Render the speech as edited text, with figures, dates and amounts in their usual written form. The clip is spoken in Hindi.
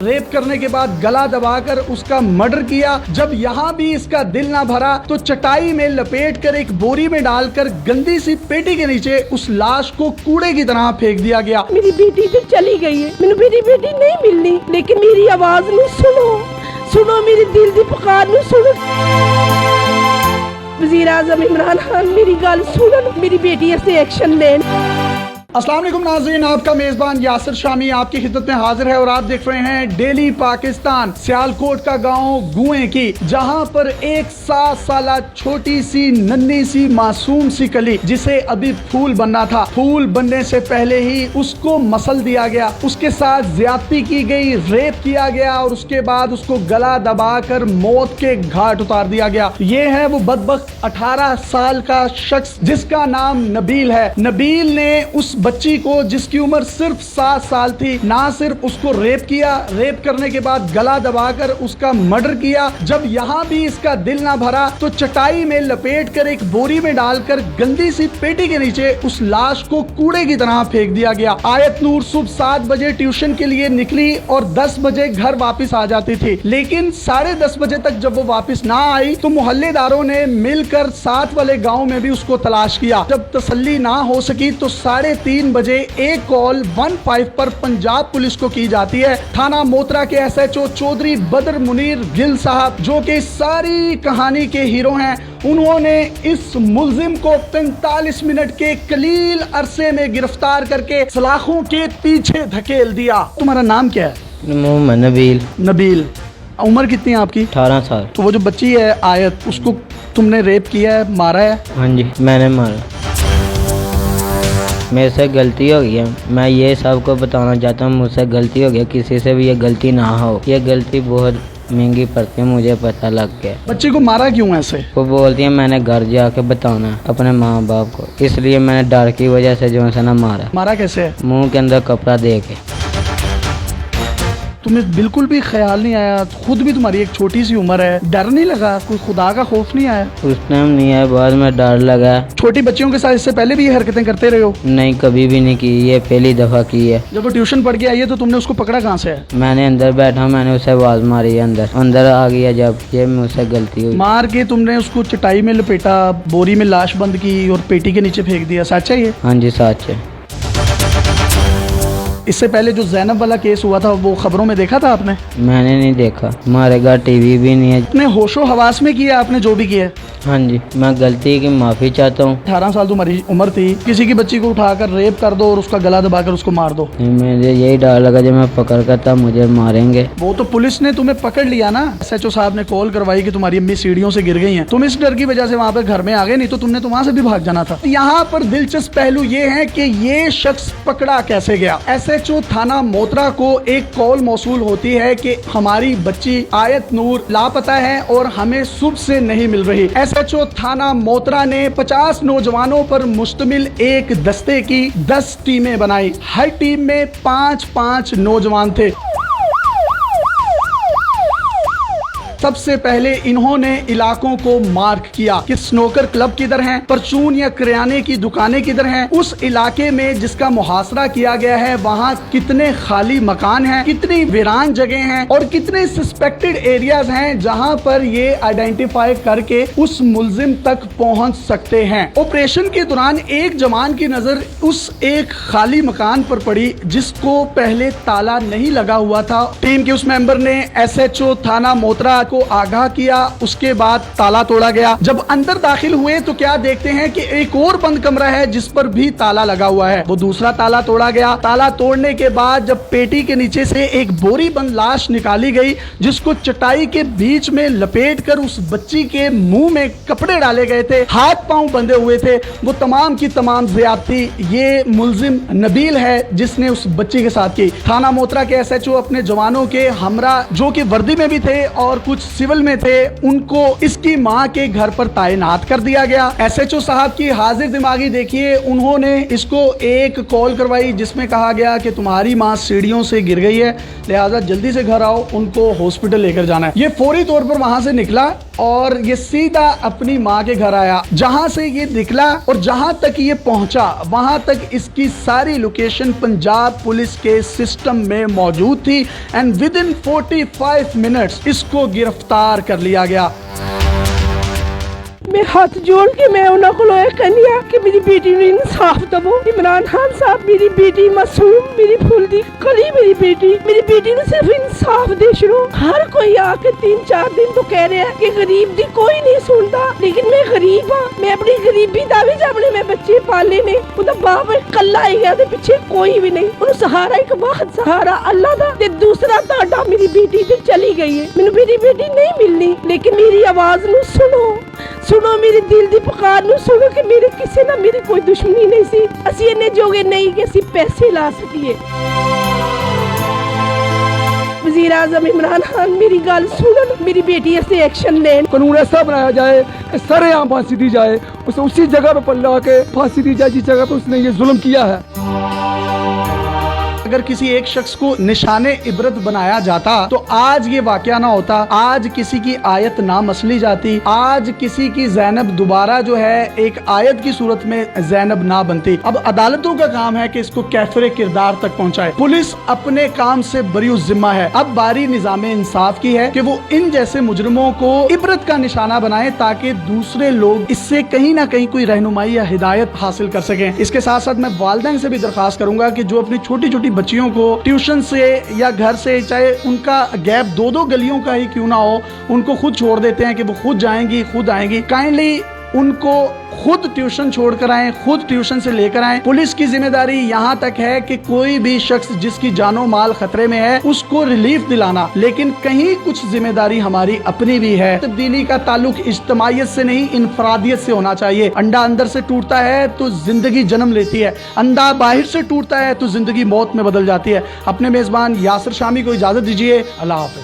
रेप करने के बाद गला दबाकर उसका मर्डर किया। जब यहाँ भी इसका दिल ना भरा तो चटाई में लपेटकर एक बोरी में डालकर गंदी सी पेटी के नीचे उस लाश को कूड़े की तरह फेंक दिया गया। मेरी बेटी तो चली गई है, मैंने मेरी बेटी नहीं मिलनी, लेकिन मेरी आवाज नू सुनो, सुनो मेरी दिल दी पुकार नू सुनो। वज़ीर आज़म इमरान खान मेरी गल सुनन, मेरी बेटी से एक्शन लेन। अस्सलाम वालेकुम नाज़रीन, आपका मेज़बान यासिर शामी आपकी खिदमत में हाजिर है और आप देख रहे हैं डेली पाकिस्तान। सियालकोट का गांव गुए की, जहां पर एक 7 साला छोटी सी नन्ही सी मासूम सी कली जिसे अभी फूल बनना था, फूल बनने से पहले ही उसको मसल दिया गया, उसके साथ ज्यादती की गई, रेप किया गया और उसके बाद उसको गला दबाकर मौत के घाट उतार दिया गया। ये है वो बदबख्त 18 साल का शख्स जिसका नाम नबील है। नबील ने उस बच्ची को जिसकी उम्र सिर्फ 7 साल थी, ना सिर्फ उसको रेप किया, रेप करने के बाद गला दबाकर उसका मर्डर किया। जब यहाँ भी इसका दिल ना भरा तो चटाई में लपेटकर एक बोरी में डालकर गंदी सी पेटी के नीचे उस लाश को कूड़े की तरह फेंक दिया गया। आयत नूर सुबह 7 बजे ट्यूशन के लिए निकली और 10 बजे घर वापस आ जाती थी, लेकिन 10:30 बजे तक जब वो वापस ना आई तो मोहल्लेदारों ने मिलकर साथ वाले गाँव में भी उसको तलाश किया। जब तसल्ली ना हो सकी तो 3:30 बजे एक कॉल 15 पर पंजाब पुलिस को की जाती है। थाना मोतरा के SHO चौधरी बदर मुनीर गिल साहब, जो कि सारी कहानी के हीरो हैं, उन्होंने इस मुल्जिम को 45 मिनट के कलील अरसे में गिरफ्तार करके सलाखों के पीछे धकेल दिया। तुम्हारा नाम क्या है? मोहम्मद नबील। नबील, उम्र कितनी है आपकी? 18 साल। तो वो जो बच्ची है आयत, उसको तुमने रेप किया है, मारा है? हाँ जी, मैंने मारा। मेरे से गलती हो गई है, मैं ये सबको बताना चाहता हूँ, मुझसे गलती हो गई, किसी से भी ये गलती ना हो। ये गलती बहुत महंगी पड़ती है, मुझे पता लग गया। बच्चे को मारा क्यों ऐसे? वो बोलती है मैंने घर जाके बताना अपने माँ बाप को, इसलिए मैंने डर की वजह से जो है ना मारा। मारा कैसे है? मुंह के अंदर कपड़ा दे के। तुम्हें बिल्कुल भी ख्याल नहीं आया? खुद भी तुम्हारी एक छोटी सी उम्र है, डर नहीं लगा? कोई खुदा का खौफ नहीं आया? उस टाइम नहीं आया, बाद में डर लगा। छोटी बच्चियों के साथ इससे पहले भी ये हरकतें करते रहे हो? नहीं, कभी भी नहीं की, ये पहली दफा की है। जब वो ट्यूशन पढ़ के आई है तो तुमने उसको पकड़ा कहाँ से है? मैंने अंदर बैठा, मैंने उसे आवाज मारी, अंदर आ गया। जब ये मुझसे गलती हुई, मार के तुमने उसको चटाई में लपेटा, बोरी में लाश बंद की और पेटी के नीचे फेंक दिया, सच है ये? हाँ जी, सच है। इससे पहले जो जैनब वाला केस हुआ था वो खबरों में देखा था आपने? मैंने नहीं देखा, हमारे घर टीवी भी नहीं है। अपने होशो हवास में किया आपने जो भी किया? हाँ जी, मैं गलती की माफी चाहता हूँ। 18 साल तुम्हारी उम्र थी, किसी की बच्ची को उठाकर रेप कर दो और उसका गला दबाकर उसको मार दो। मुझे यही डर लगा जब मैं पकड़ कर तब मुझे मारेंगे। वो तो पुलिस ने तुम्हें पकड़ लिया ना, SHO साहब ने कॉल करवाई कि तुम्हारी अम्मी सीढ़ियों से गिर गई हैं। तुम इस डर की वजह से वहाँ पर घर में आ गए, नहीं तो तुमने तो वहाँ से भी भाग जाना था। यहाँ पर दिलचस्प पहलू ये है कि ये शख्स पकड़ा कैसे गया। SHO थाना मोतरा को एक कॉल मौसूल होती है कि हमारी बच्ची आयत नूर लापता है और हमें सुबह से नहीं मिल रही। SHO थाना मोतरा ने 50 नौजवानों पर मुश्तमिल एक दस्ते की 10 टीमें बनाई। हर टीम में 5-5 नौजवान थे। सबसे पहले इन्होंने इलाकों को मार्क किया कि स्नोकर क्लब किधर हैं, परचून या किराने की दुकानें किधर हैं, उस इलाके में जिसका मुहासरा किया गया है वहाँ कितने खाली मकान हैं, कितनी वीरान जगह हैं और कितने सस्पेक्टेड एरियाज हैं जहाँ पर ये आइडेंटिफाई करके उस मुल्जिम तक पहुँच सकते हैं। ऑपरेशन के दौरान एक जवान की नजर उस एक खाली मकान पर पड़ी जिसको पहले ताला नहीं लगा हुआ था। टीम के उस मेंबर ने SHO थाना मोतरा को आगाह किया, उसके बाद ताला तोड़ा गया। जब अंदर दाखिल हुए तो क्या देखते हैं कि एक और बंद कमरा है जिस पर भी ताला लगा हुआ है। वो दूसरा ताला तोड़ा गया। ताला तोड़ने के बाद जब पेटी के नीचे से एक बोरी बंद लाश निकाली गई जिसको चटाई के बीच में लपेटकर उस बच्ची के मुंह में कपड़े डाले गए थे, हाथ पांव बंधे हुए थे, वो तमाम की तमाम ज्यादती ये मुल्जिम नबील है जिसने उस बच्ची के साथ की। थाना मोतरा के SHO अपने जवानों के हमरा जो कि वर्दी में भी थे और कुछ कुछ सिविल में थे उनको इसकी मां के घर पर तैनात कर दिया गया। एसएचओ साहब की हाजिर दिमागी देखिए, उन्होंने इसको एक कॉल करवाई जिसमें कहा गया कि तुम्हारी मां सीढ़ियों से गिर गई है, लिहाजा जल्दी से घर आओ, उनको हॉस्पिटल लेकर जाना है। ये फौरी तौर पर वहां से निकला और ये सीधा अपनी मां के घर आया। जहां से ये निकला और जहां तक ये पहुंचा वहां तक इसकी सारी लोकेशन पंजाब पुलिस के सिस्टम में मौजूद थी एंड विद इन 45 मिनट्स इसको गिरफ्तार कर लिया गया। मैं हाथ जोड़ के मैं उन्होंने को कहनी कि मेरी बेटी ने इंसाफ दवो। इमरान खान साहब, मेरी बेटी मासूम, मेरी फुल दी कली मेरी बेटी ने सिर्फ इंसाफ दे छड़ो। हर कोई आके 3-4 दिन तो कह रहे हैं कि गरीब दी कोई नहीं सुनता, लेकिन मैं गरीब हाँ। मैं अपनी गरीबी दा भी अपने मैं बच्चे पाले ने, उनका बाप कल्ला ही गया, पीछे कोई भी नहीं। उन्हें सहारा एक वाहद सहारा अल्लाह दा ते दूसरा ताड़ा मेरी बेटी ते चली गई है। मैनू मेरी बेटी नहीं मिलनी, लेकिन मेरी आवाज नू सुनो, मेरे दिल दी पुकार नू सुनो कि मेरे किसी ना मेरी कोई दुश्मनी नहीं सी। असी इन्ने जोगे नहीं कि असी पैसे ला सकिए। वज़ीर आज़म इमरान खान मेरी गल सुनन, मेरी बेटी ऐसे एक्शन लेन। कानून ऐसा बनाया जाए कि सरेआम फांसी दी जाए, उसे उसी जगह पे पल्ला के फांसी दी जाए जिस जगह पे उसने ये जुल्म किया है। अगर किसी एक शख्स को निशाने इबरत बनाया जाता तो आज ये वाकया ना होता, आज किसी की आयत ना मसली जाती, आज किसी की ज़ैनब दोबारा जो है एक आयत की सूरत में ज़ैनब ना बनती। अब अदालतों का काम है कि इसको कैफरे किरदार तक पहुंचाए। पुलिस अपने काम से बरी जिम्मा है। अब बारी निज़ामे इंसाफ की है कि वो इन जैसे मुजरिमों को इबरत का निशाना बनाए ताकि दूसरे लोग इससे कहीं ना कहीं कोई रहनुमाई या हिदायत हासिल कर सकें। इसके साथ साथ मैं वालिदैन से भी दरख्वास्त करूंगा कि जो अपनी छोटी छोटी बच्चियों को ट्यूशन से या घर से, चाहे उनका गैप 2-2 गलियों का ही क्यों ना हो, उनको खुद छोड़ देते हैं कि वो खुद जाएंगी खुद आएंगी, काइंडली उनको खुद ट्यूशन छोड़कर आए, खुद ट्यूशन से लेकर आए। पुलिस की जिम्मेदारी यहाँ तक है कि कोई भी शख्स जिसकी जानो माल खतरे में है उसको रिलीफ दिलाना, लेकिन कहीं कुछ जिम्मेदारी हमारी अपनी भी है। तब्दीली का ताल्लुक इज्तिमाइयत से नहीं इनफरादियत से होना चाहिए। अंडा अंदर से टूटता है तो जिंदगी जन्म लेती है, अंडा बाहर से टूटता है तो जिंदगी मौत में बदल जाती है। अपने मेजबान यासिर शामी को इजाजत दीजिए। अल्लाह हाफ़िज़।